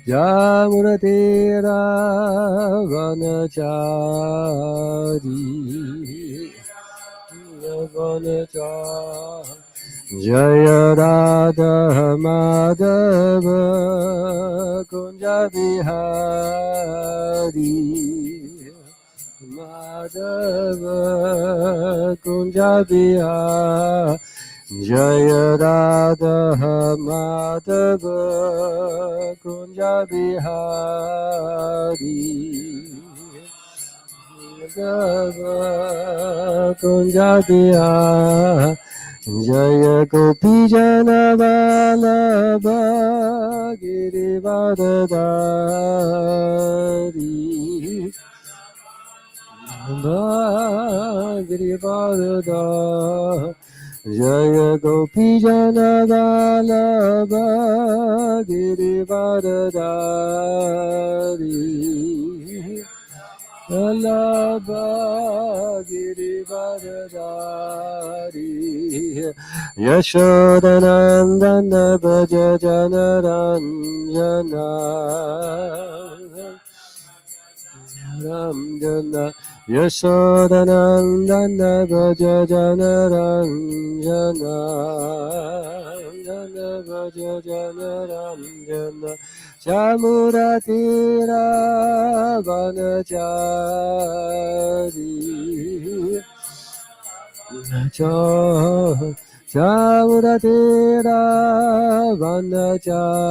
Jamuratira Vanachari Vanachari Jaya Radha Madhava Kunja Bihari Madhava Kunja Bihari Jaya Radha Madhava Kunja Bihari Madhava Kunja Bihari Jaya Gopi Jana Vallabha Girivardhari Girivardhari Jaya Gopi Jana Vallabha Girivardhari Vallabha Girivardhari Yashodanandana Bhaja Janaranjana Ramjana Yashodanandana Bhaja Janaranjana Bhaja Janaranjana Chamuratira Vanachari Chamuratira Vanachari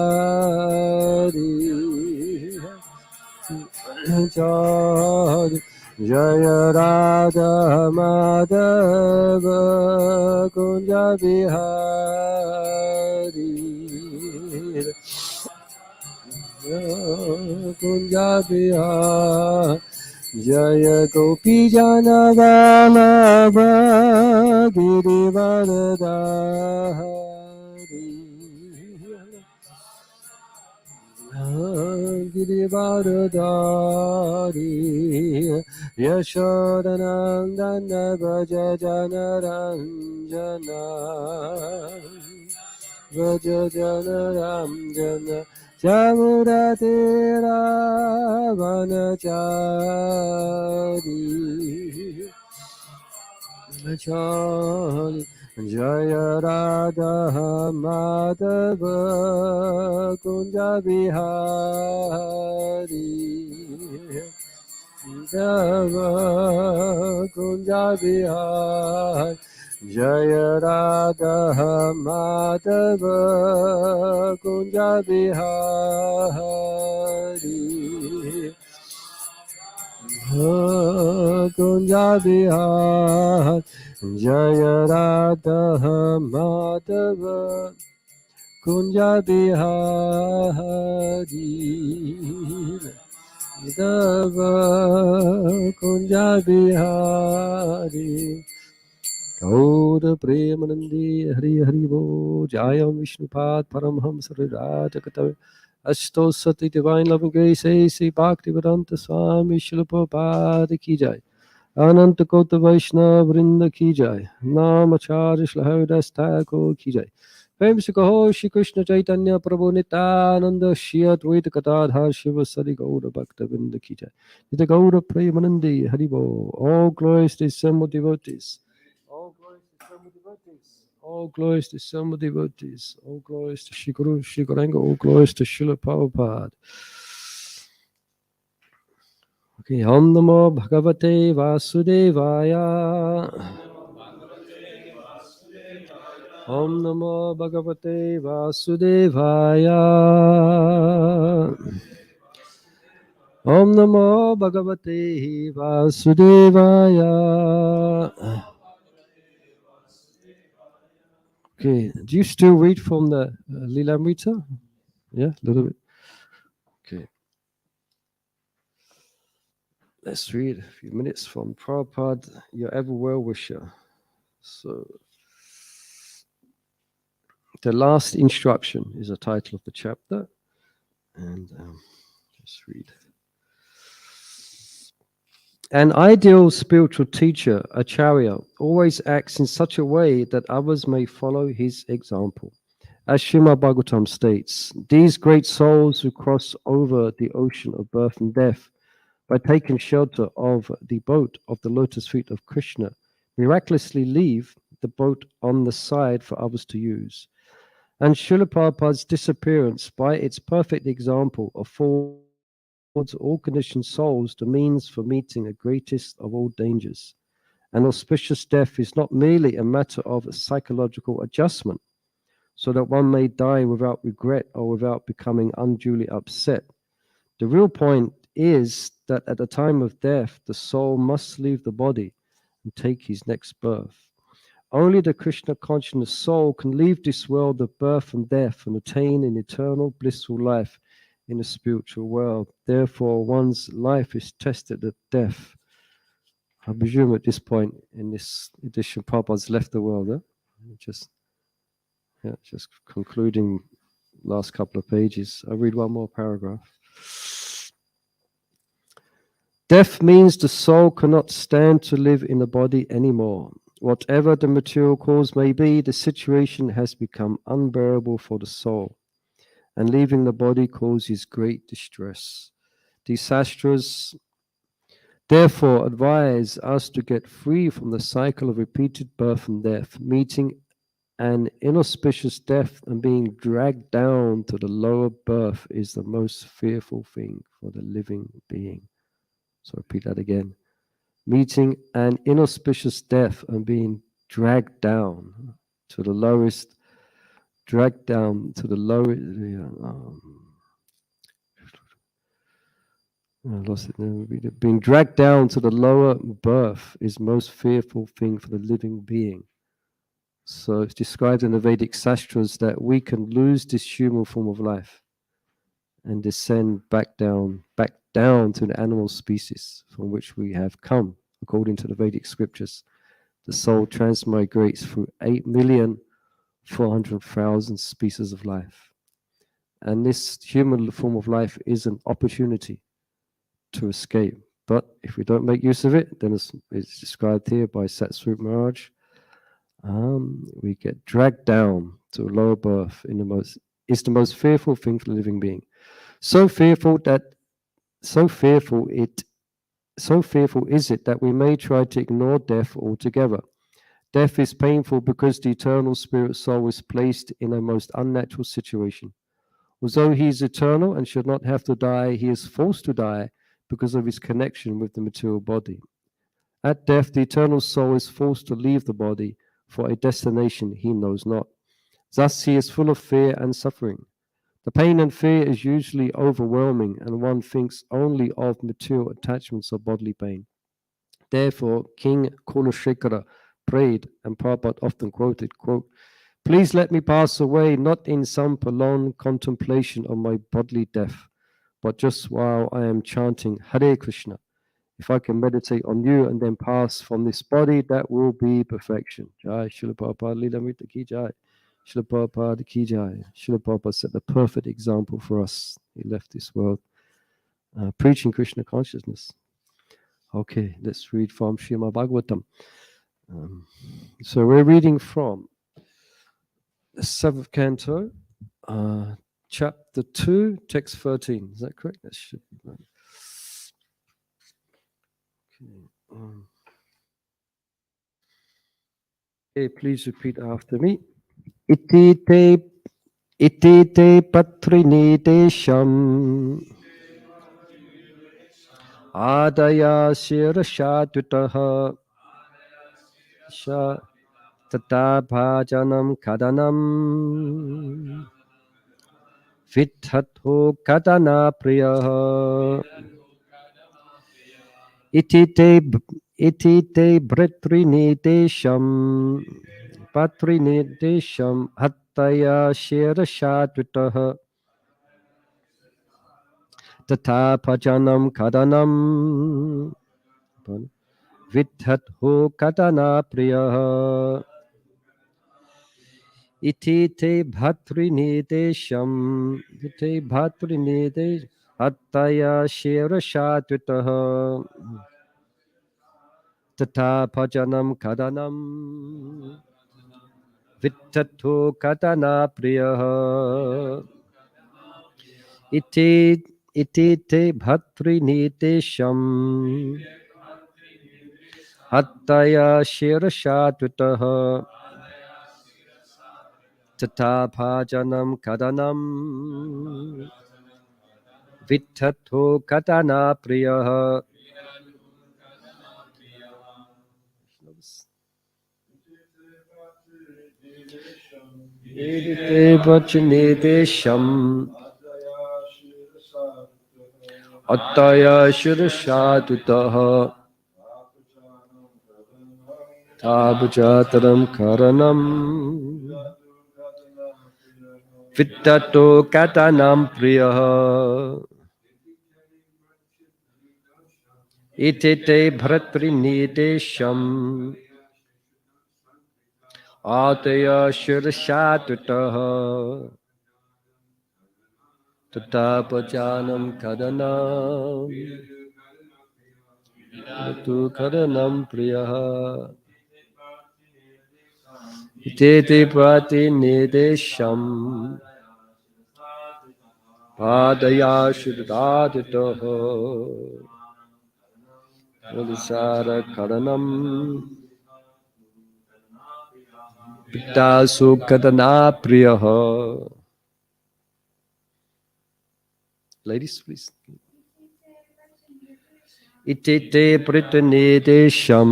Jaya Radha Madhava Kunja Bihari Kunja Bihari Jaya Gopi Jana Vallabha Girivardhari Girivardhari Yashodanandana Bhaja Janaranjana Bhaja Janaranjana Chamuratira Vanachari Jaya Radha Madhava Kunja Bihari Madhava Kunja Bihari Jaya Radha Madhava Kunja Bihari Kunja Bihari Jaya Radha Madhava Kunja Bihari Madhava Kunja Bihari Gaura Premanandi Hari Hari Bo Jayam Vishnupad Paramhams Rajakatav Asto Sati Divine Loving Grace A.C. Bhaktivedanta Swami Srila Prabhupada Ki Jai Ananta Kota Vaishnava Vrinda Ki Jai Namacharya Srila Haridas Thakur Ki Jai Prem Se Kaho Shri Krishna Chaitanya Prabhu Nityananda Shri Advaita Gadadhar Shiva Sadi Gaura Bhakta Vrinda Ki Jai Nitya Gaura Premanandi Hari Bo All glories to Samba devotees. All glories to Samba devotees. All glories to Samba devotees. All glories to Shri Guru, Shri Gauranga. All glories to Srila Prabhupada. Okay, Om Namo Bhagavate Vasudevaya. Om Namo Bhagavate Vasudevaya. Om Namo Bhagavate Vasudevaya. Okay, do you still read from the Lilamrita? Yeah, a little bit. Okay. Let's read a few minutes from Prabhupada, your ever well-wisher. So, the last instruction is the title of the chapter. And just read. An ideal spiritual teacher, acharya, always acts in such a way that others may follow his example. As Srimad Bhagavatam states, these great souls who cross over the ocean of birth and death by taking shelter of the boat of the lotus feet of Krishna miraculously leave the boat on the side for others to use. And Srila Prabhupada's disappearance, by its perfect example, affords all conditioned souls the means for meeting the greatest of all dangers. An auspicious death is not merely a matter of psychological adjustment, so that one may die without regret or without becoming unduly upset. The real point is that at the time of death, the soul must leave the body and take his next birth. Only the Krishna conscious soul can leave this world of birth and death and attain an eternal blissful life in the spiritual world. Therefore, one's life is tested at death. I presume at this point in this edition, Prabhupada's left the world. Just concluding last couple of pages. I'll read one more paragraph. Death means the soul cannot stand to live in the body anymore. Whatever the material cause may be, the situation has become unbearable for the soul, and leaving the body causes great distress. The sastras therefore advise us to get free from the cycle of repeated birth and death, meeting an inauspicious death and being dragged down to the lower birth is the most fearful thing for the living being. So repeat that again. Meeting an inauspicious death and being dragged down to the lowest, I lost it. Being dragged down to the lower birth is most fearful thing for the living being. So it's described in the Vedic sastras that we can lose this human form of life and descend back down to the animal species from which we have come, according to the Vedic scriptures. The soul transmigrates through 8,400,000 species of life. And this human form of life is an opportunity to escape. But if we don't make use of it, then it's described here by Satsvarup Maharaj, we get dragged down to a lower birth it's the most fearful thing for the living being. So fearful is it that we may try to ignore death altogether. Death is painful because the eternal spirit soul is placed in a most unnatural situation. Although he is eternal and should not have to die, he is forced to die because of his connection with the material body. At death, the eternal soul is forced to leave the body for a destination he knows not. Thus, he is full of fear and suffering. The pain and fear is usually overwhelming, and one thinks only of material attachments or bodily pain. Therefore, King Kulashekara prayed, and Prabhupada often quoted, quote, "Please let me pass away, not in some prolonged contemplation of my bodily death, but just while I am chanting Hare Krishna. If I can meditate on you and then pass from this body, that will be perfection." Jai Srila Prabhupada Leelamrita Ki Jai. Srila Prabhupada Ki Jai. Srila Prabhupada set the perfect example for us. He left this world preaching Krishna consciousness. Okay, let's read from Srimad Bhagvatam. So we're reading from the 7th canto, chapter 2, text 13. Is that correct? That should be right. Okay, please repeat after me. Iti te patrini desham adaya shirashadvitaha tata bhajanam kadanam vidhatho kadana priyaha iti te britrini desham patrini desham hattaya shirashadvitaha tata bhajanam kadanam vidhatho kadana priyaha iti te bhatrinidesham hattaya shirashadvitaha tata bhajanam kadanam Vittato katana priyaha. Iti te bhatri nitesham. Hattaya shirashatutaha. Tata bhajanam kadanam. Vittato katana priyaha. Edite vachinedesham attaya shirashatutaha tabhajataram karanam vittato katanam priyaha itite bhratrinidesham ataya shirashatutaha tatapajanam kadanam tu kadanam priyaha itete prati nidesham padaya shridaditaha Madhusara karanam pitasu kadana priyaha. Ladies, please. Itite pritanidesham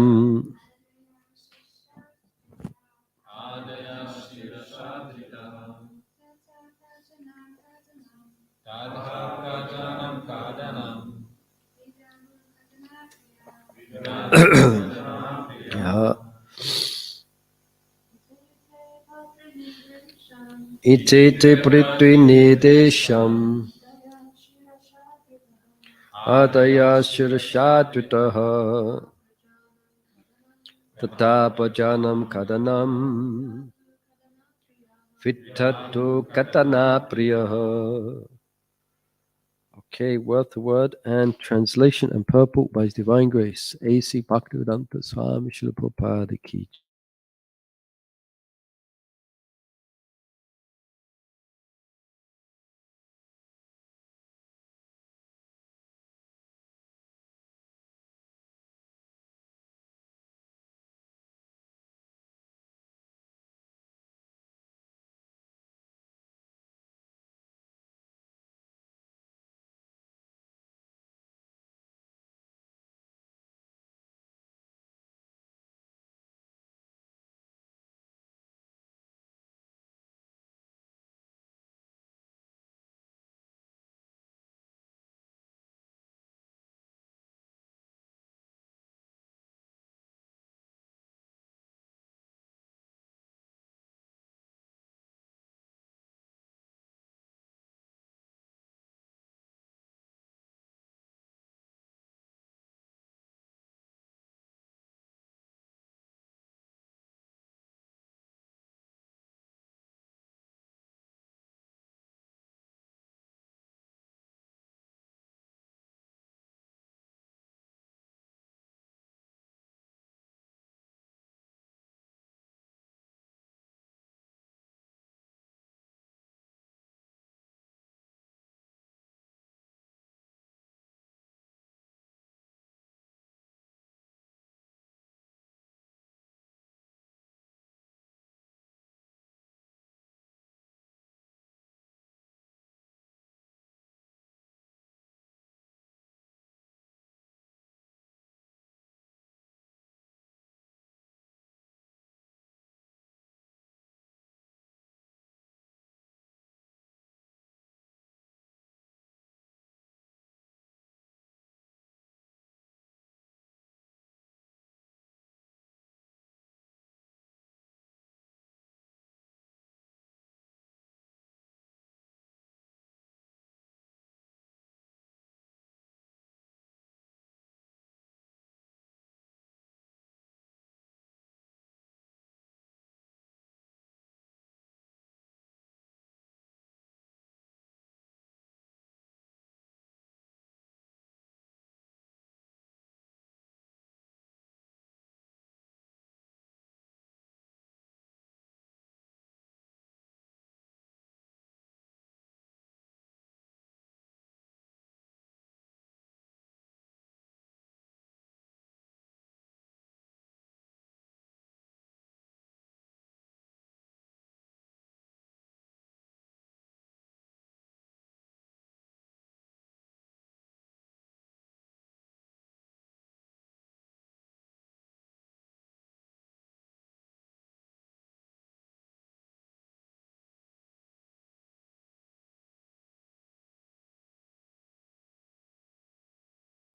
Itite pritanidesham Adaya shirashatutaha Tatapajanam kadanam Vittatu katana priyaha. Okay, word to word and translation and purport by His Divine Grace, A.C. Bhaktivedanta Swami Srila Prabhupada Ki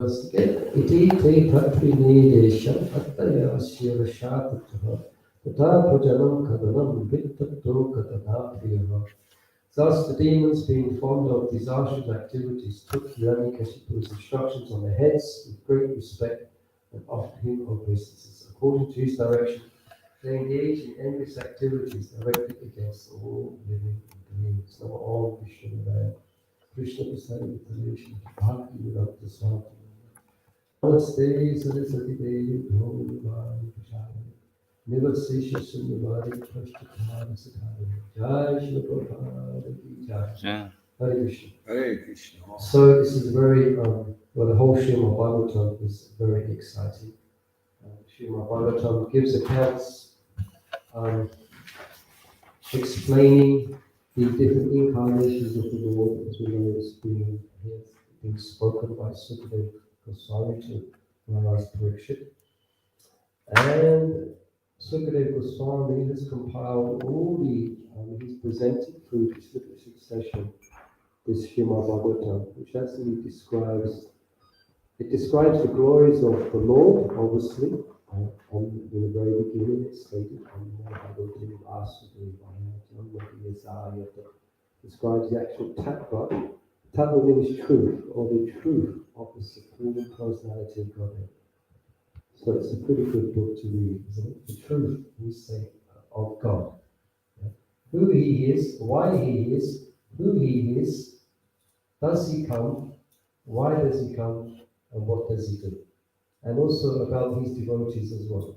Iti te patrinidesham attaya shirashatataha tata prajanam kadanam vittato katana priyaha. Thus, the demons, being fond of disastrous activities, took Hiranyakashipu's instructions on their heads with great respect and offered him obeisances. According to his direction, they engage in endless activities directed against all living beings. Now, all Vishnu Krishna Prasad Relation, Bhakti without the Swami. Namaste, Saraswati Devi, Bhumi Bhani Prashadani. Nivasesha Sunyavadi, Prashta Kumari Siddhari. Jai Shri Prabhupada Ki Jai. Hare Krishna. Hare Krishna. So this is very, well, the whole Srimad Bhagavatam is very exciting. Srimad Bhagavatam gives accounts explaining the different incarnations of the Lord, as we know is being spoken by Sukadeva Goswami to Maharaj Parikshit. And Sukadeva Goswami has compiled all the, he's presented through this little succession, this Srimad Bhagavatam, which actually describes the glories of the Lord, obviously. In the very beginning, it's stated, describes the actual tattva. Tattva means truth, or the truth of the Supreme Personality of Godhead. So it's a pretty good book to read, isn't it? The truth, we say, of God. Yeah. Who He is, why He is, who He is, does He come, why does He come, and what does He do? And also about His devotees as well.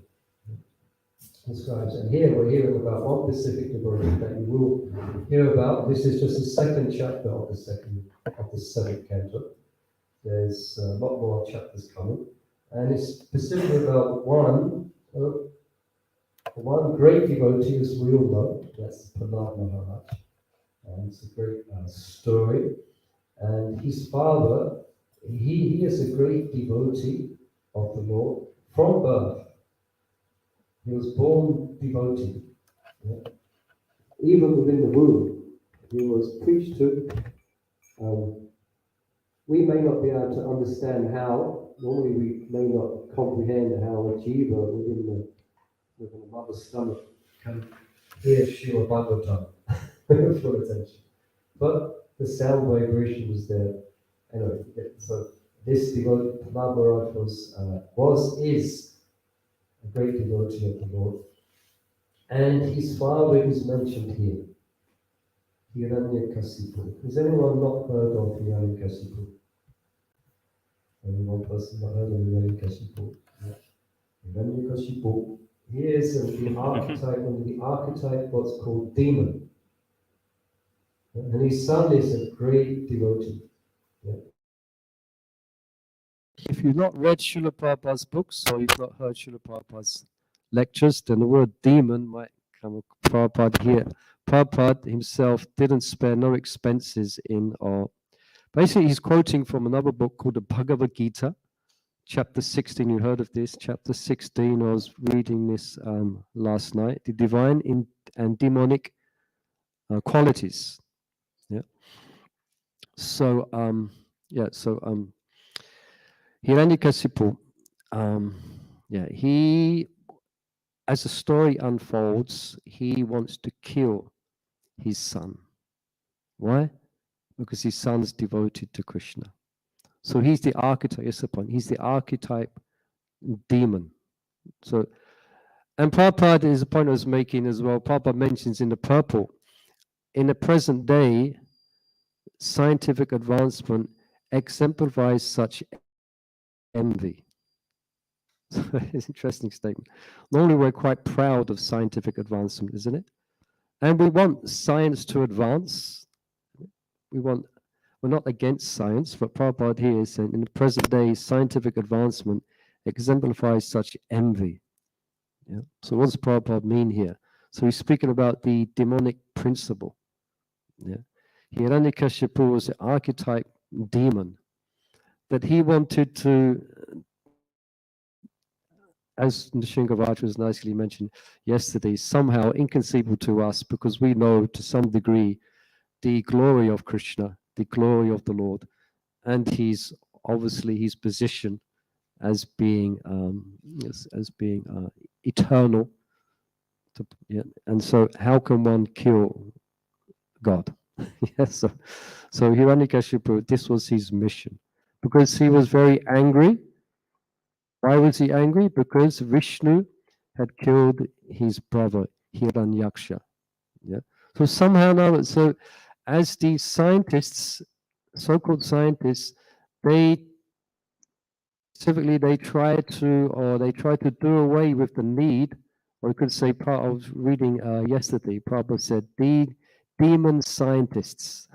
Describes. And here we're hearing about one specific devotee that you will hear about. This is just the second chapter of the seventh canto. There's a lot more chapters coming. And it's specifically about one great devotee is real love. That's Prahlad Maharaj. And it's a great story. And his father, he is a great devotee of the Lord from birth. He was born devotee. Yeah. Even within the womb, he was preached to. We may not be able to understand how. Normally, we may not comprehend how a jiva within the mother's stomach can hear Srimad Bhagavatam for attention. But the sound vibration was there. Anyway, so this devotee, Prahlad Maharaj, is a great devotee of the Lord. And his father is mentioned here, Hiranyakasipu. Has anyone not heard of Hiranyakasipu? Only one person not heard of Hiranyakasipu. Yeah. Hiranyakasipu. He is the archetype what's called demon. And his son is a great devotee. Yeah. If you've not read Srila Prabhupada's books, or you've not heard Srila Prabhupada's lectures, then the word demon might come up Prabhupada here. Prabhupada himself didn't spare no expenses in, or basically he's quoting from another book called the Bhagavad Gita, chapter 16. You heard of this? Chapter 16, I was reading this last night. The divine and demonic qualities. Yeah. So, Hiranyakasipu, he, as the story unfolds, he wants to kill his son. Why? Because his son's devoted to Krishna. So he's the archetype, yes, the point. He's the archetype demon. So, and Prabhupada is the point I was making as well. Prabhupada mentions in the purple, in the present day, scientific advancement exemplifies such envy. So it's an interesting statement. Normally, we're quite proud of scientific advancement, isn't it? And we want science to advance. We're not against science, but Prabhupada here is saying in the present day, scientific advancement exemplifies such envy. Yeah. So what does Prabhupada mean here? So he's speaking about the demonic principle. Yeah. Hiranyakashipu was the archetype demon that he wanted to, as Nrsimha was nicely mentioned yesterday, somehow inconceivable to us because we know to some degree the glory of Krishna, the glory of the Lord, and his obviously his position as being eternal. And so how can one kill God? Yes. So Hiranyakashipu, this was his mission, because he was very angry. Why was he angry? Because Vishnu had killed his brother Hiranyaksha. Yeah. So somehow now, so as these scientists, so-called scientists, they specifically they try to do away with the need, or you could say, part of reading yesterday, Prabhupada said the demon scientists.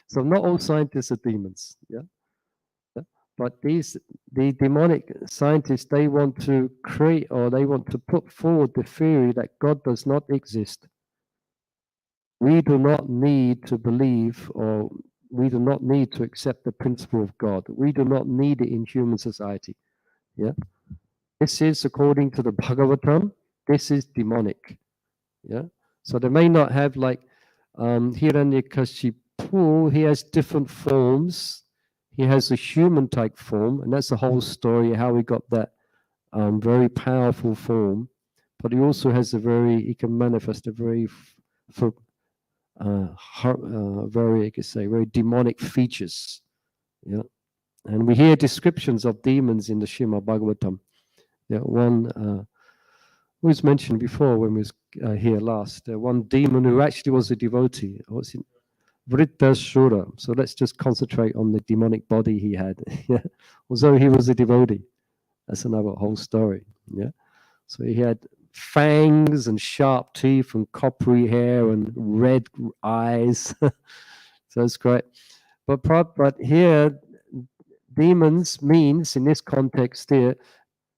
So not all scientists are demons, yeah. But the demonic scientists, they want to create, or they want to put forward the theory that God does not exist. We do not need to believe, or we do not need to accept the principle of God. We do not need it in human society. Yeah. This is according to the Bhagavatam. This is demonic. Yeah. So they may not have like Hiranyakashipu. He has different forms. He has a human type form, and that's the whole story how he got that very powerful form. But he also has he can manifest a very very, I could say, very demonic features. Yeah. And we hear descriptions of demons in the Srimad Bhagavatam. Yeah, one was mentioned before when we was here last. One demon who actually was a devotee. What's it? Vritrashura. So let's just concentrate on the demonic body he had. Yeah. Although he was a devotee. That's another whole story. Yeah. So he had fangs and sharp teeth and coppery hair and red eyes. So it's great. But here, demons means, in this context here,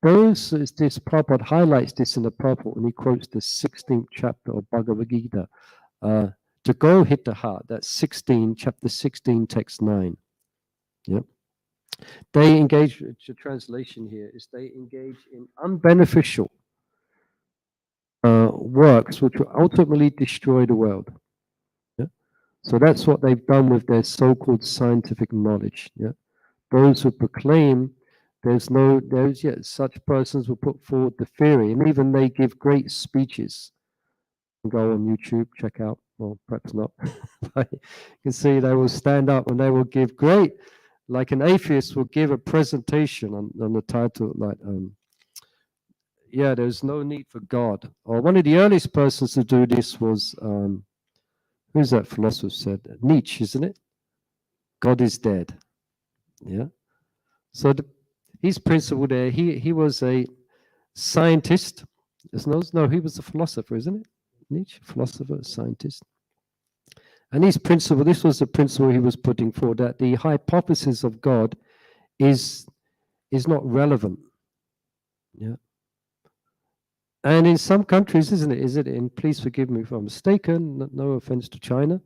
this Prabhupada highlights this in the Prabhupada, and he quotes the 16th chapter of Bhagavad Gita. To go hit the heart, that's 16, chapter 16, text 9. Yep. They engage, the translation here is they engage in unbeneficial works which will ultimately destroy the world. Yeah. So that's what they've done with their so-called scientific knowledge. Yeah. Those who proclaim such persons will put forward the theory, and even they give great speeches. Go on YouTube, check out, well, perhaps not. But you can see they will stand up and they will give great, like an atheist will give a presentation on the title, like, there's no need for God. Or one of the earliest persons to do this was, who's that philosopher said? Nietzsche, isn't it? God is dead. Yeah. So his principle there, he was a scientist. No, he was a philosopher, isn't it? Nietzsche, philosopher, scientist. And his principle, this was the principle he was putting forward, that the hypothesis of God is not relevant. Yeah. And in some countries, isn't it? Is it? And please forgive me if I'm mistaken. No offense to China.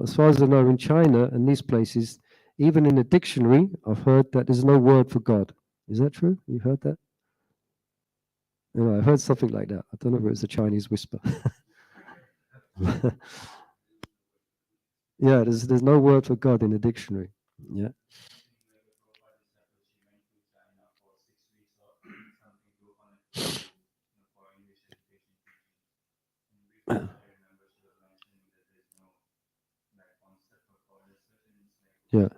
As far as I know, in China and these places, even in the dictionary, I've heard that there's no word for God. Is that true? You heard that? I heard something like that. I don't know if it was a Chinese whisper. Yeah, there's no word for God in the dictionary. Yeah. Yeah.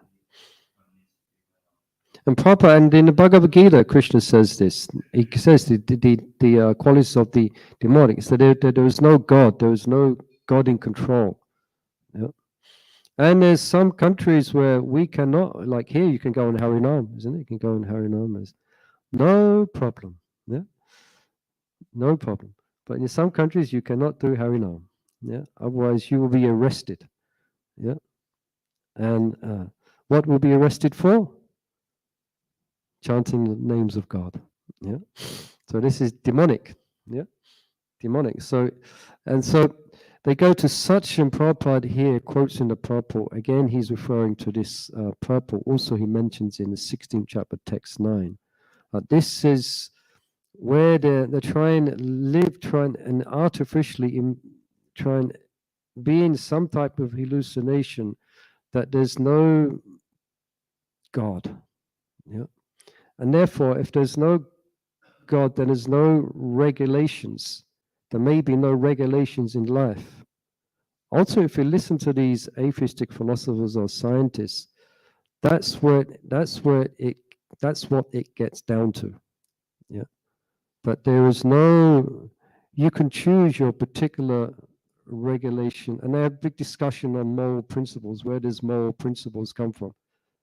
And in the Bhagavad Gita, Krishna says this. He says the qualities of the demonic. So there is no God. There is no God in control. Yeah. And there's some countries where we cannot, like here, you can go on Harinam, isn't it? You can go on Harinam. There's no problem. Yeah. No problem. But in some countries, you cannot do Harinam. Yeah. Otherwise, you will be arrested. Yeah. And what will be arrested for? Chanting the names of God. Yeah. So this is demonic. Yeah. Demonic. So they go to such, and Prabhupada here quotes in the Prabhupada. Again, he's referring to this Prabhupada. Also, he mentions in the 16th chapter, text 9. This is where they're trying and artificially try and be in some type of hallucination that there's no God. Yeah. And therefore, if there's no God, then there's no regulations. There may be no regulations in life. Also, if you listen to these atheistic philosophers or scientists, that's what it gets down to. Yeah. But there is no, you can choose your particular regulation. And they have a big discussion on moral principles. Where does moral principles come from?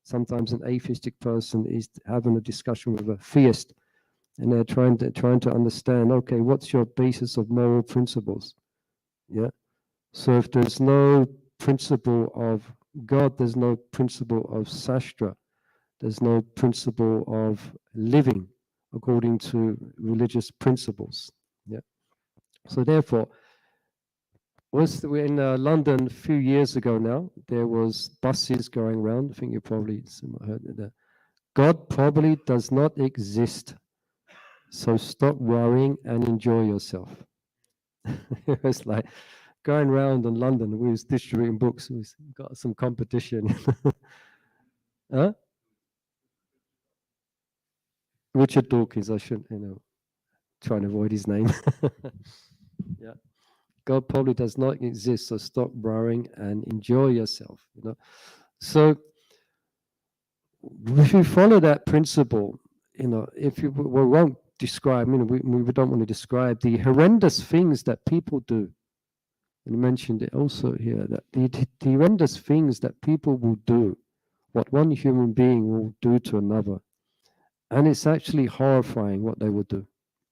Sometimes an atheistic person is having a discussion with a theist, and they're trying to understand, okay, what's your basis of moral principles? Yeah. So if there's no principle of God, there's no principle of Sastra, there's no principle of living according to religious principles. Yeah. So therefore, we're in London a few years ago now, there was buses going around. I think you probably heard it. God probably does not exist, so stop worrying and enjoy yourself. It was like going around in London. We was distributing books. We got some competition. Huh? Richard Dawkins. I shouldn't, trying to avoid his name. Yeah. God probably does not exist, so stop worrying and enjoy yourself. So if you follow that principle, if you we won't describe, we don't want to describe the horrendous things that people do. And you mentioned it also here that the horrendous things that people will do, what one human being will do to another, and it's actually horrifying what they will do.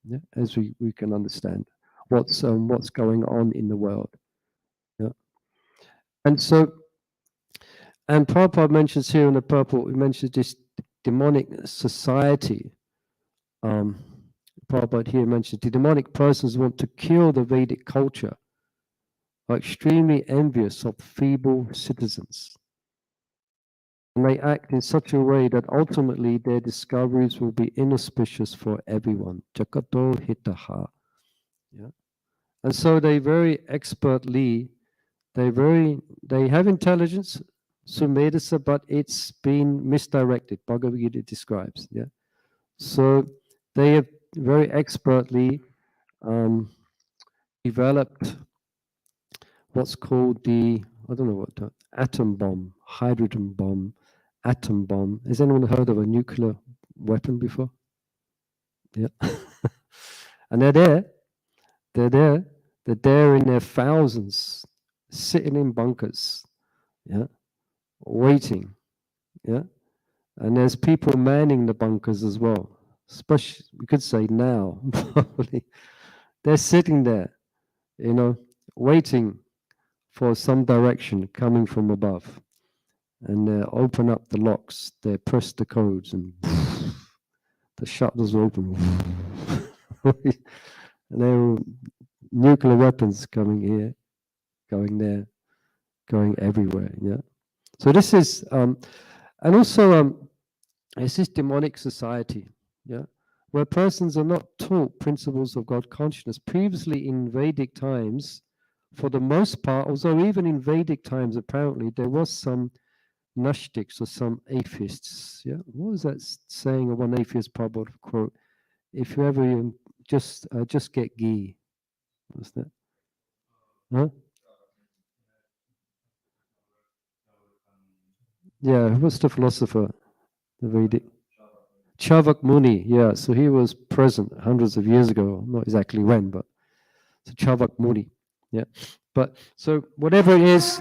Yeah, as we can understand what's going on in the world. Yeah, and so. And Prabhupada mentions here in the purple, he mentions this demonic society. Prabhupada here mentions the demonic persons want to kill the Vedic culture, are extremely envious of feeble citizens. And they act in such a way that ultimately their discoveries will be inauspicious for everyone. Jakato hitaha. Yeah. And so they very expertly, they have intelligence, Sumedasa, but it's been misdirected. Bhagavad Gita describes. Yeah. So they have very expertly developed what's called I don't know what, atom bomb, hydrogen bomb, atom bomb. Has anyone heard of a nuclear weapon before? Yeah. And they're there in their thousands, sitting in bunkers, yeah, waiting, yeah. And there's people manning the bunkers as well, especially, we could say now, probably. They're sitting there, waiting for some direction coming from above. And they open up the locks, they press the codes, and the shutters open. And there are nuclear weapons coming here, going there, going everywhere. Yeah. So this is, and also, it's this demonic society. Yeah. Where persons are not taught principles of God consciousness. Previously in Vedic times, for the most part, although even in Vedic times, apparently, there was some Gnostics or some atheists. Yeah. What was that saying of one atheist Prabhupada quote? If you ever just get ghee. What's that? Huh? Yeah, what's the philosopher? The Vedic. Chavak Muni, yeah. So he was present hundreds of years ago, not exactly when, but so Chavak Muni. Yeah. But so whatever it is,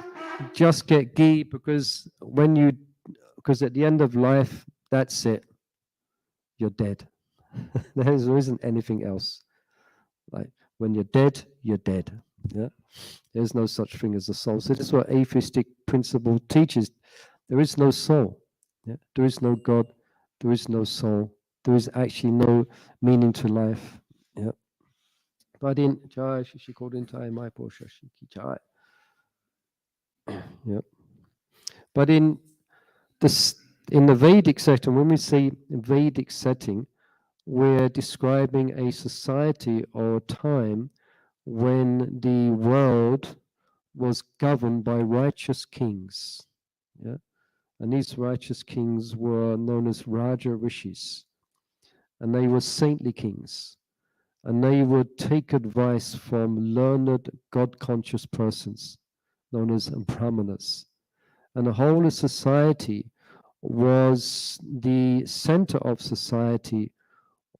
just get ghee because because at the end of life, that's it. You're dead. there isn't anything else. Like when you're dead, you're dead. Yeah. There's no such thing as a soul. So this is what atheistic principle teaches. There is no soul. Yeah? There is no God. There is no soul. There is actually no meaning to life. Yeah. But in Jai Shishikorintai Mai Posha Shiki Jai. Yeah. But in the Vedic setting, when we say Vedic setting, we're describing a society or a time when the world was governed by righteous kings. Yeah. And these righteous kings were known as Raja Rishis, and they were saintly kings. And they would take advice from learned, God-conscious persons, known as Brahmanas. And the whole of society was the center of society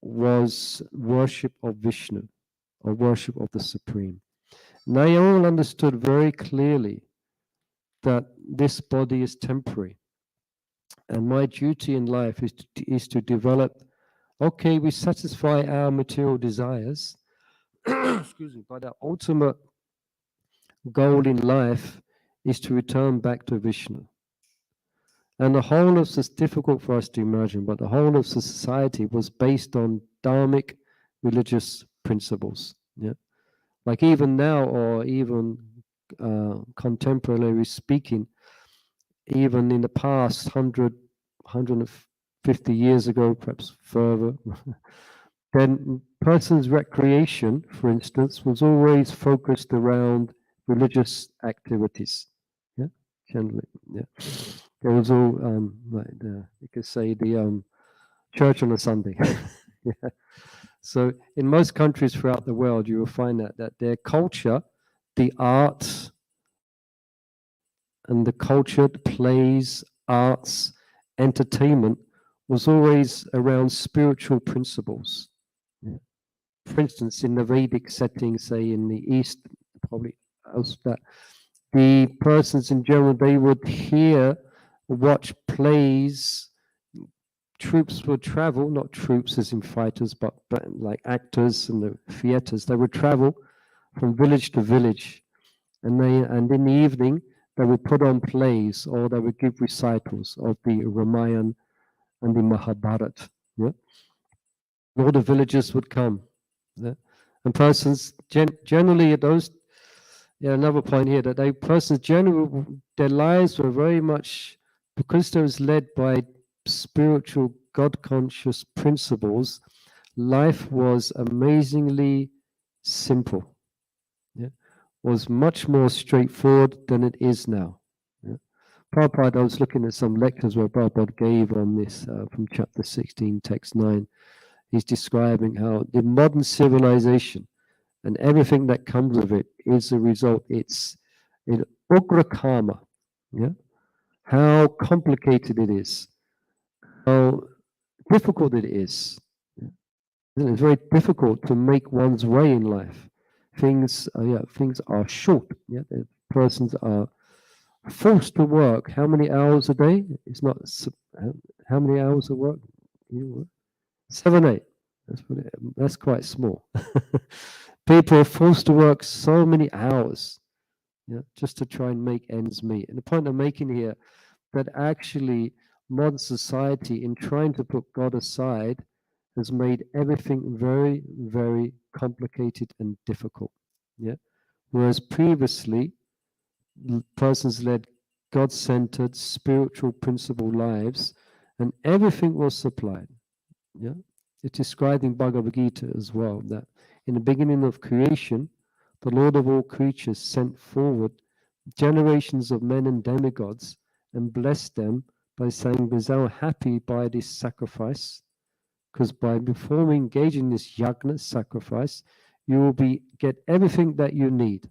was worship of Vishnu, or worship of the Supreme. And they all understood very clearly that this body is temporary. And my duty in life is to develop, okay, we satisfy our material desires, excuse me, but our ultimate goal in life is to return back to Vishnu. And the whole of this, difficult for us to imagine, but the whole of society was based on dharmic religious principles. Yeah, like even now, or even contemporarily speaking, even in the past 150 years ago, perhaps further, then person's recreation, for instance, was always focused around religious activities. Yeah, generally. Yeah, there was all like you could say the church on a Sunday. Yeah. So in most countries throughout the world, you will find that their culture, the arts, and the cultured plays, arts, entertainment was always around spiritual principles. Yeah. For instance, in the Vedic setting, say in the East, probably else that the persons in general, they would hear, watch plays, troops would travel, not troops as in fighters, but like actors and the theaters, they would travel from village to village, and in the evening they would put on plays, or they would give recitals of the Ramayana and the Mahabharata. Yeah, all the villagers would come. Yeah? And persons generally at those. Yeah, another point here that they persons generally their lives were very much, because they was led by spiritual God conscious principles. Life was amazingly simple. Yeah, was much more straightforward than it is now. Yeah. Prabhupada, I was looking at some lectures where Prabhupada gave on this from chapter 16, text 9. He's describing how the modern civilization and everything that comes of it is a result. It's in Ugra Karma. Yeah, how complicated it is, how difficult it is. Yeah. It's very difficult to make one's way in life. Things are short. Yeah, the persons are forced to work. How many hours a day? It's not. How many hours of work? You work? 7, 8. That's quite small. People are forced to work so many hours, yeah, just to try and make ends meet. And the point I'm making here, that actually modern society, in trying to put God aside, has made everything very, very complicated and difficult. Yeah. Whereas previously, persons led God-centered, spiritual principle lives, and everything was supplied. Yeah. It's described in Bhagavad Gita as well, that in the beginning of creation, the Lord of all creatures sent forward generations of men and demigods and blessed them by saying, "Be thou happy by this sacrifice, because by performing, engaging this yagna sacrifice, you will get everything that you need.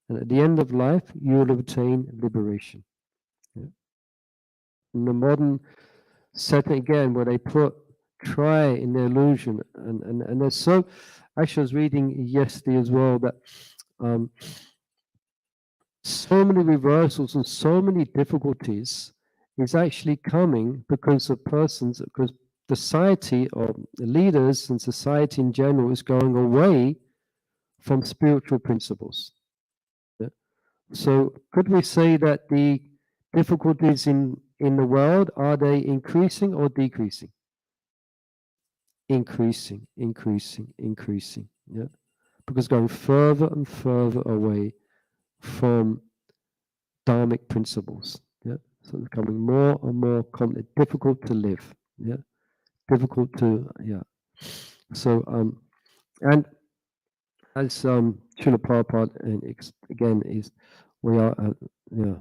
And at the end of life, you will obtain liberation." Yeah. In the modern setting again, where they try in the illusion, and there's so, actually I was reading yesterday as well that so many reversals and so many difficulties is actually coming because of persons, because society or leaders and society in general is going away from spiritual principles. Yeah. So could we say that the difficulties in the world, are they increasing or decreasing? Increasing, increasing, increasing. Yeah, because going further and further away from dharmic principles. Yeah, so it's becoming more and more difficult to live. Yeah, difficult to So and as Srila Prabhupada and again is we are yeah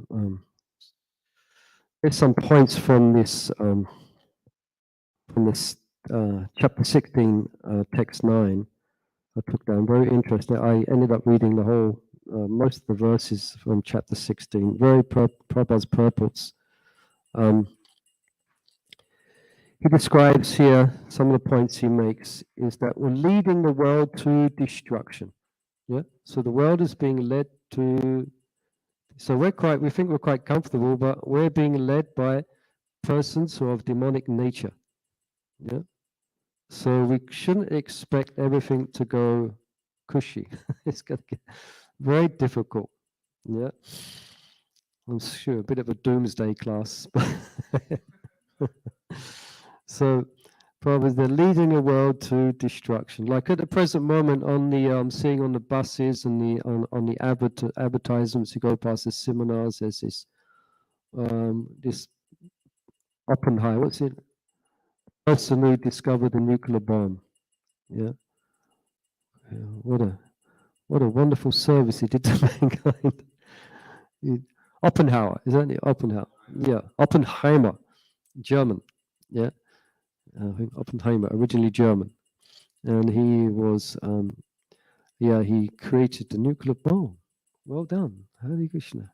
There's some points from this chapter 16, text 9. I took down, very interesting. I ended up reading the whole, most of the verses from chapter 16, very Prabhupada's purports. He describes here, some of the points he makes is that we're leading the world to destruction. Yeah. So the world is being led to, so we think we're quite comfortable, but we're being led by persons who are of demonic nature. Yeah. So we shouldn't expect everything to go cushy. It's going to get very difficult. Yeah. I'm sure a bit of a doomsday class. So probably they're leading the world to destruction. Like at the present moment, on the seeing on the buses and the on the advertisements, you go past the seminars. There's this Oppenheimer. What's it? Person who discovered the nuclear bomb. Yeah. What a wonderful service he did to mankind. Oppenheimer, is that it? Oppenheimer? Yeah, Oppenheimer, German. Yeah, I think Oppenheimer, originally German, and he was, he created the nuclear bomb. Well done, Hare Krishna.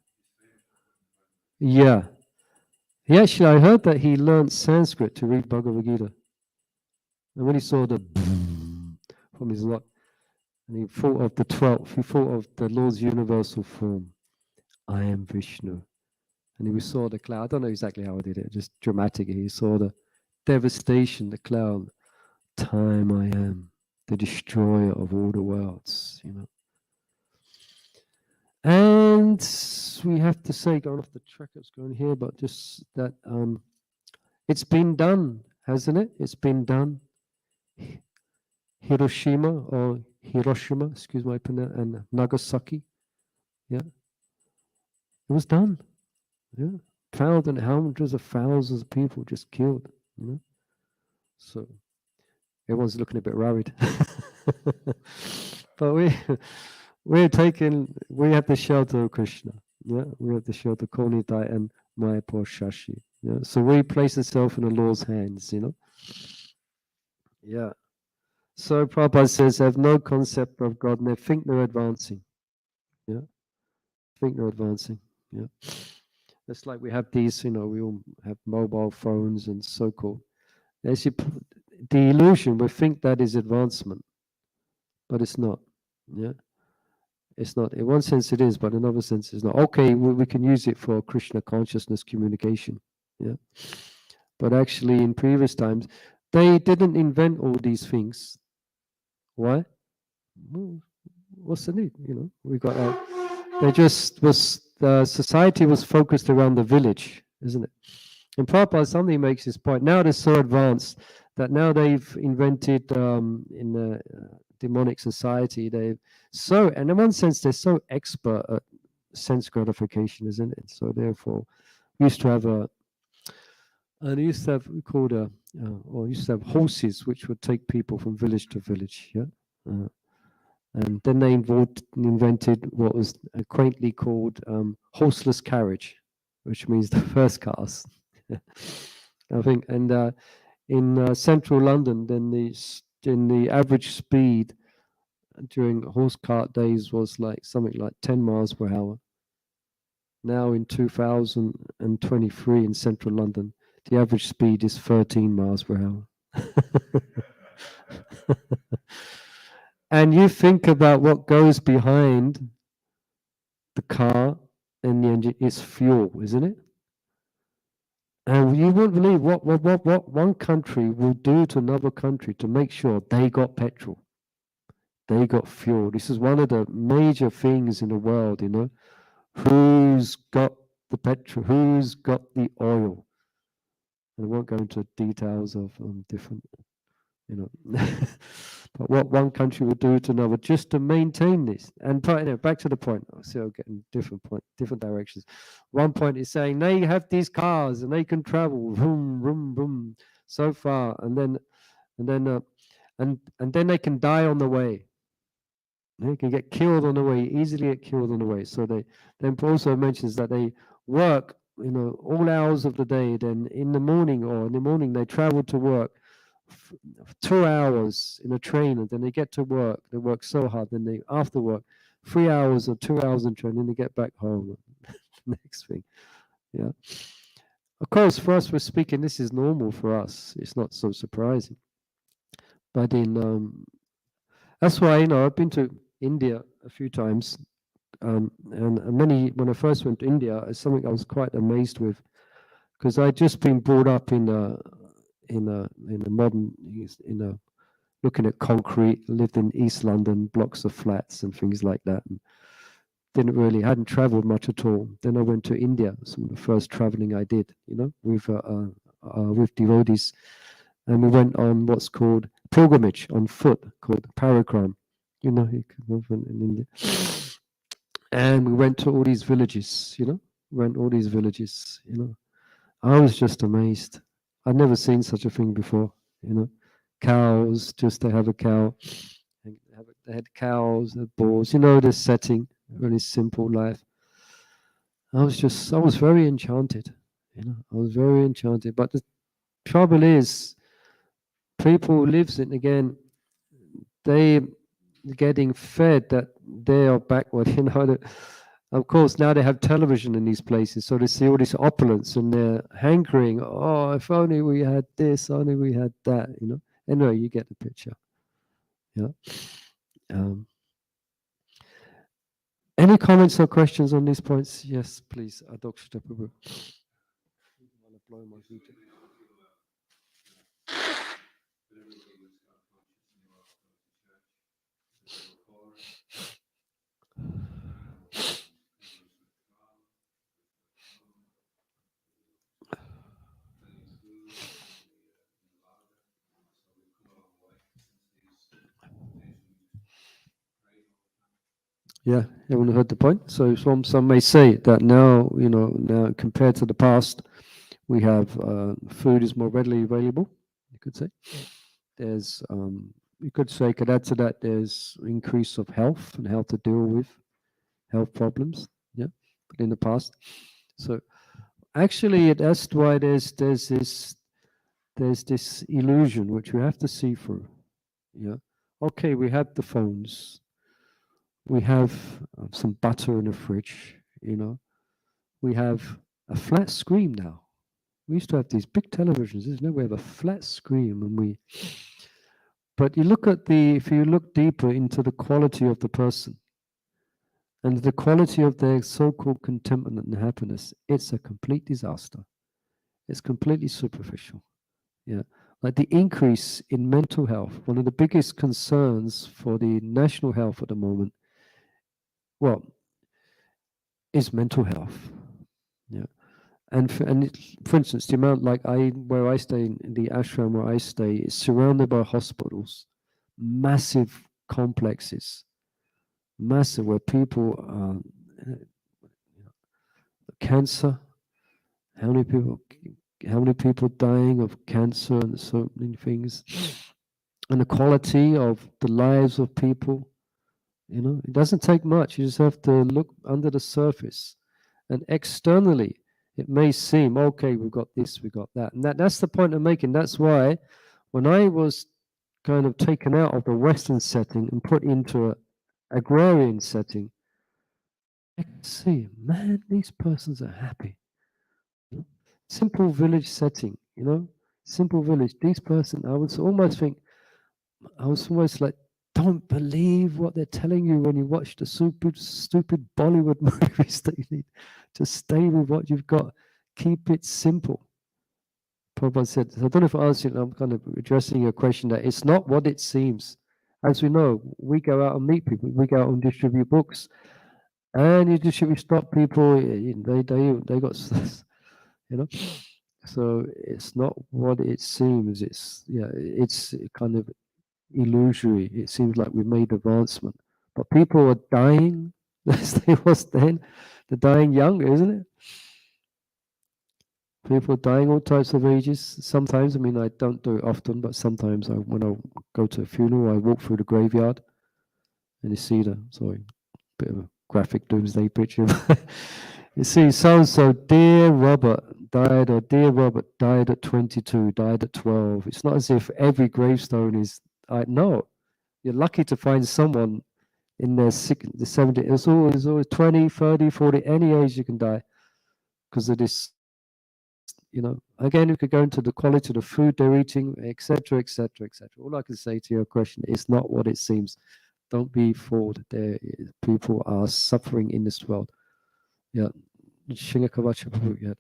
Yeah, I heard that he learned Sanskrit to read Bhagavad Gita, and when he saw the from his lot, and he thought of the 12th, he thought of the Lord's universal form. I am Vishnu. And he saw the cloud. I don't know exactly how I did it, just dramatically. He saw the devastation, the cloud. Time I am, the destroyer of all the worlds, you know. And we have to say, going off the track that's going here, but just that it's been done, hasn't it? It's been done. Hiroshima, excuse my pronunciation, and Nagasaki. Yeah. It was done. Yeah. Hundreds of thousands of people just killed, you know. So everyone's looking a bit worried. But we have the shelter of Krishna. Yeah, we have the shelter of Konidai and Mayapur Shashi. Yeah, so we place ourselves in the Lord's hands, you know. Yeah. So Prabhupada says they have no concept of God and they think they're advancing. Yeah. Think they're advancing. Yeah. It's like we have these, you know, we all have mobile phones and so-called. The illusion, we think that is advancement, but it's not. Yeah. It's not. In one sense, it is, but in another sense, it's not. Okay, we can use it for Krishna consciousness communication. Yeah. But actually, in previous times, they didn't invent all these things. Why? Well, what's the need? You know, we got out. They just was the society was focused around the village, isn't it? And Prabhupada something makes this point. Now they're so advanced that now they've invented in the demonic society. And in one sense, they're so expert at sense gratification, isn't it? So therefore, we used to have horses which would take people from village to village. Yeah. And then they invented what was quaintly called horseless carriage, which means the first cars. I think, and in central London, then the average speed during horse cart days was like something like 10 miles per hour. Now in 2023 in central London, the average speed is 13 miles per hour. And you think about what goes behind the car and the engine is fuel, isn't it? And you won't believe what one country will do to another country to make sure they got petrol, they got fuel. This is one of the major things in the world, you know. Who's got the petrol? Who's got the oil? And I won't go into details of different, you know, but what one country will do to another just to maintain this. And back to the point. I see I'm getting different directions. One point is saying they have these cars and they can travel, vroom, vroom, vroom, so far, and then they can die on the way. They can get killed on the way, easily get killed on the way. So they then also mentions that they work all hours of the day. Then in the morning they travel to work 2 hours in a train, and then they get to work. They work so hard. Then they after work 3 hours or 2 hours in train, then they get back home. Next thing, yeah. Of course, for us, we're speaking. This is normal for us. It's not so surprising. But in that's why I've been to India a few times, and when I first went to India, it's something I was quite amazed with, because I'd just been brought up in a modern looking at concrete, lived in East London, blocks of flats and things like that, and hadn't traveled much at all. Then I went to India, some of the first traveling I did, with devotees, and we went on what's called pilgrimage on foot, called parakram. You can go in India. And we went to all these villages, I was just amazed. I'd never seen such a thing before, Cows, just to have a cow. They had cows, they had bulls, this setting, really simple life. I was very enchanted, I was very enchanted. But the trouble is, people who lives it again, they getting fed that they are backward, Of course, now they have television in these places, so they see all this opulence and they're hankering, oh, if only we had this, only we had that, Anyway, you get the picture. Yeah. Any comments or questions on these points? Yes, please. Dr. Prabhu. Yeah, everyone heard the point. So some may say that now, now compared to the past, we have food is more readily available. You could say there's, you could add to that, there's increase of health and how to deal with health problems. Yeah, but in the past, so actually that's why there's this illusion which we have to see through. Yeah, okay, we have the phones. We have some butter in the fridge, We have a flat screen now. We used to have these big televisions, isn't it? We have a flat screen but if you look deeper into the quality of the person and the quality of their so-called contentment and happiness, it's a complete disaster. It's completely superficial. Yeah. Like the increase in mental health, one of the biggest concerns for the national health at the moment, is mental health. Yeah. And for instance, the amount where I stay in the ashram where I stay is surrounded by hospitals, massive complexes, massive where people cancer. How many people dying of cancer and so many things, and the quality of the lives of people. It doesn't take much. You just have to look under the surface, and externally, it may seem okay. We've got this, we got that, and that's the point I'm making. That's why, when I was kind of taken out of the Western setting and put into an agrarian setting, I can see, man, these persons are happy. Simple village setting, simple village. These persons, I was almost like, don't believe what they're telling you when you watch the stupid Bollywood movies that you need to stay with what you've got. Keep it simple. Prabhupada said, so I don't know if I answered, I'm kind of addressing your question that it's not what it seems. As we know, we go out and meet people, we go out and distribute books, and you distribute stock people, they got, so it's not what it seems. It's kind of illusory. It seems like we've made advancement, but people are dying as they was then. They're dying younger, isn't it? People are dying all types of ages. Sometimes, I don't do it often, but sometimes when I go to a funeral, I walk through the graveyard and you see bit of a graphic doomsday picture. You see, so dear Robert died, or dear Robert died at 22, died at 12. It's not as if every gravestone is, no, you're lucky to find someone in their 60, 70. It's always 20, 30, 40, any age you can die because of this, again, you could go into the quality of the food they're eating, etc., etc., etc. All I can say to your question is not what it seems. Don't be fooled. People are suffering in this world. Yeah. Yeah.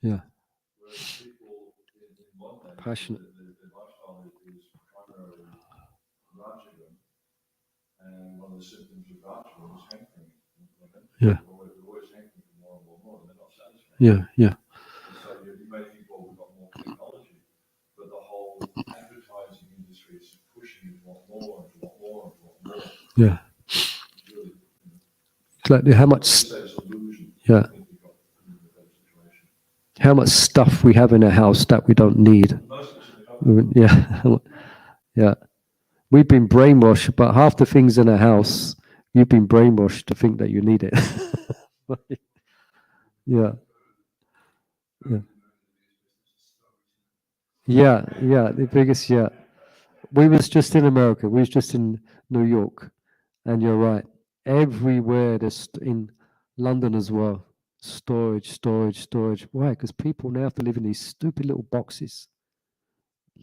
Yeah. Passionate. Yeah. Yeah. Yeah. Yeah. Exactly. Yeah. How much stuff we have in a house that we don't need. Yeah. Yeah. We've been brainwashed, but half the things in a house, you've been brainwashed to think that you need it. Yeah. Yeah. Yeah. Yeah. The biggest, yeah. We was just in America. We was just in New York. And you're right. Everywhere there's in London as well. Storage, storage, storage. Why? Because people now have to live in these stupid little boxes.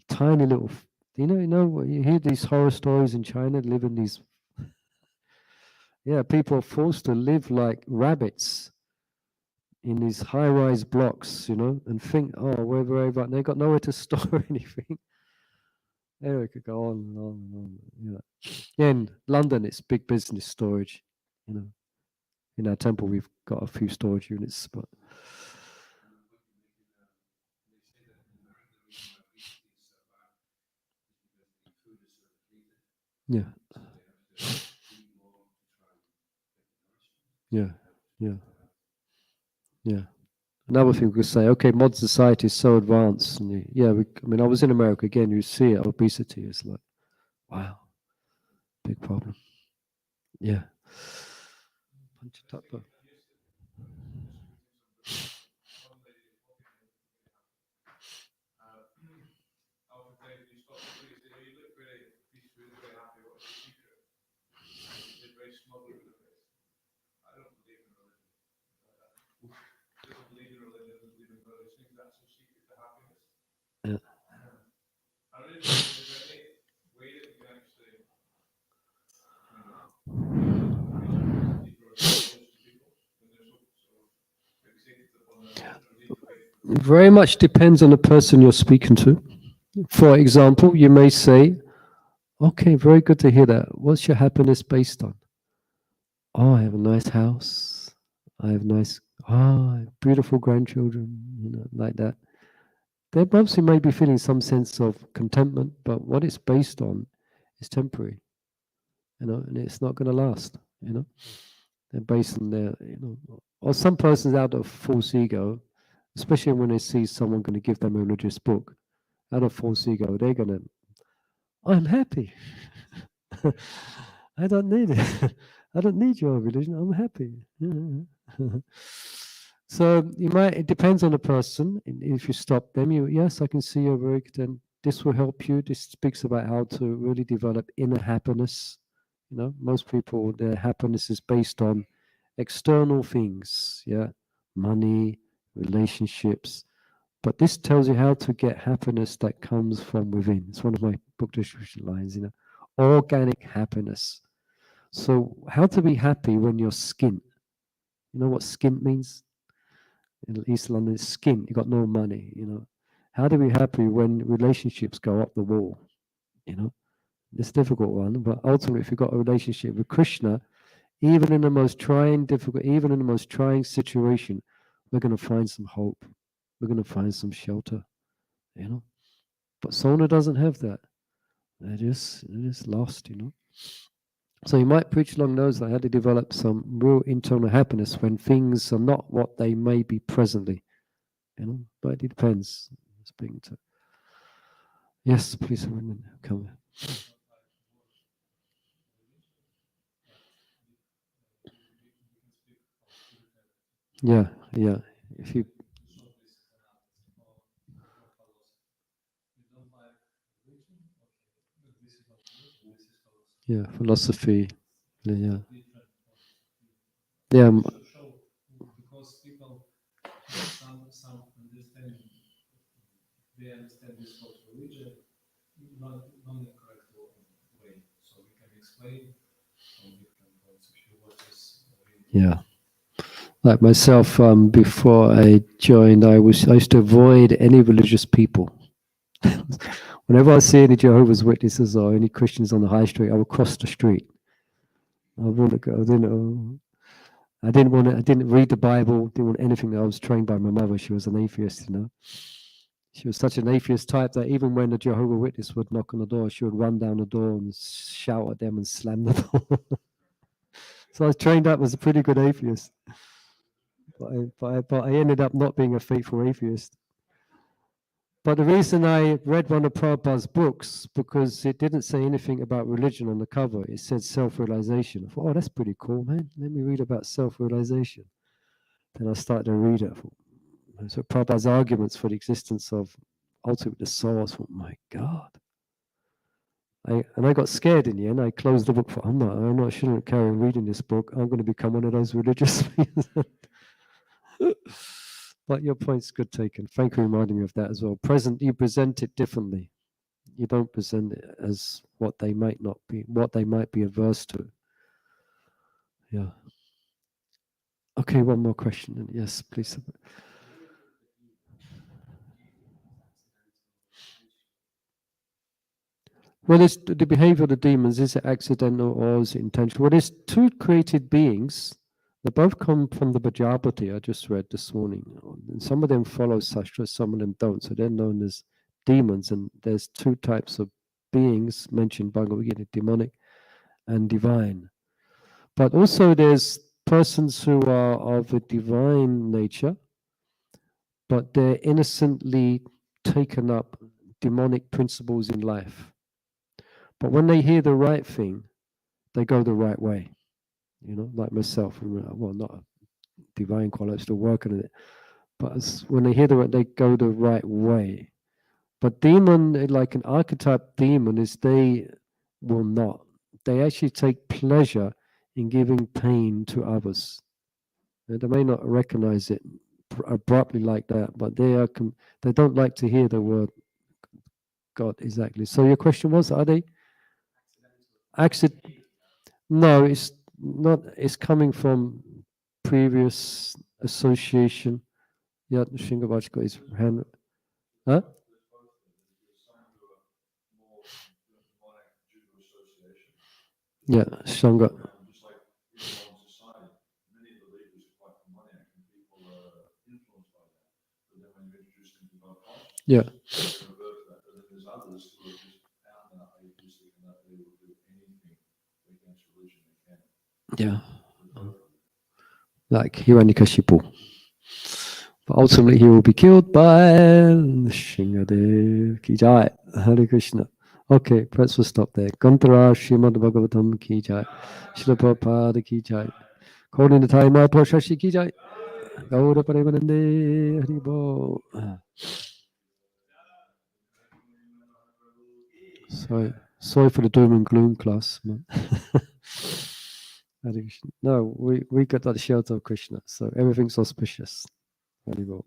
Tiny little, you hear these horror stories in China, live in these, yeah, people are forced to live like rabbits in these high-rise blocks, and think, oh, wherever, they got nowhere to store anything. There we could go on and on and on. Yeah, in London, it's big business storage. In our temple, we've got a few storage units, but yeah, yeah, yeah, yeah. Another thing we could say, okay, modern society is so advanced, and I was in America again. You see it, obesity is like, wow, big problem. Yeah. Yeah. It very much depends on the person you're speaking to. For example, you may say, okay, very good to hear that. What's your happiness based on? Oh, I have a nice house. I have beautiful grandchildren, like that. They obviously may be feeling some sense of contentment, but what it's based on is temporary, and it's not going to last. They're based on or some persons out of false ego, especially when they see someone going to give them a religious book, out of false ego, they're going to, I'm happy. I don't need it. I don't need your religion. I'm happy. So it depends on the person. If you stop them, yes, I can see you're very good. And this will help you. This speaks about how to really develop inner happiness. Most people, their happiness is based on external things. Yeah, money, relationships. But this tells you how to get happiness that comes from within. It's one of my book description lines, organic happiness. So, how to be happy when you're skint? You know what skint means? In East London, it's skint. You got no money. How to be happy when relationships go up the wall? You know, it's a difficult one, but ultimately, if you've got a relationship with Krishna, even in the most trying, even in the most trying situation, we're going to find some hope. We're going to find some shelter. But someone who doesn't have that, they're just lost. So you might preach along those lines, how to develop some real internal happiness when things are not what they may be presently. you know. But it depends. Speaking to. Yes, please come. Yeah, yeah. If you, yeah, philosophy. Yeah, yeah, yeah. Like myself, before I joined, I used to avoid any religious people. Whenever I see any Jehovah's Witnesses or any Christians on the high street, I would cross the street. I wouldn't go. I didn't want to. I didn't read the Bible. Didn't want anything. I was trained by my mother. She was an atheist. You know, she was such an atheist type that even when the Jehovah Witness would knock on the door, she would run down the door and shout at them and slam the door. So I was trained up as a pretty good atheist. But I ended up not being a faithful atheist. But the reason I read one of Prabhupada's books, because it didn't say anything about religion on the cover. It said self-realization. I thought, oh, that's pretty cool, man. Let me read about self-realization. Then I started to read it. So Prabhupada's arguments for the existence of ultimate the soul. I thought, my God. I got scared in the end. I closed the book. I'm not shouldn't carry on reading this book. I'm going to become one of those religious people. But your point's good taken. Thank you for reminding me of that as well. You present it differently. You don't present it as what they might not be, what they might be averse to. Yeah. Okay, one more question. Yes, please. Well, it's the behavior of the demons. Is it accidental or is it intentional? Well, there's two created beings. They both come from the Bhagavati I just read this morning. And some of them follow Sastra, some of them don't. So they're known as demons. And there's two types of beings mentioned by Bhagavad Gita, demonic and divine. But also there's persons who are of a divine nature, but they're innocently taken up demonic principles in life. But when they hear the right thing, they go the right way. You know, like myself, well, not a divine quality, still working on it. But when they hear the right, they go the right way. But demon, like an archetype demon, is they will not. They actually take pleasure in giving pain to others. They may not recognize it abruptly like that, but they don't like to hear the word God exactly. So your question was, are they accident? No, it's not. It's coming from previous association. Yeah, Shingavach got his hand. Huh? Yeah, Shanga. Yeah. Yeah. Like Hiranyakashipu. But ultimately he will be killed by Shingadev ki jai. Hare Krishna. Okay, perhaps we'll stop there. Gantara Srimad Bhagavatam ki jai. Srila Prabhupada ki jai. Calling the time out, Shashi ki jai. Gaura Paremanande Haribo. Sorry for the doom and gloom class. No, we got that shelter of Krishna, so everything's auspicious. Haribo.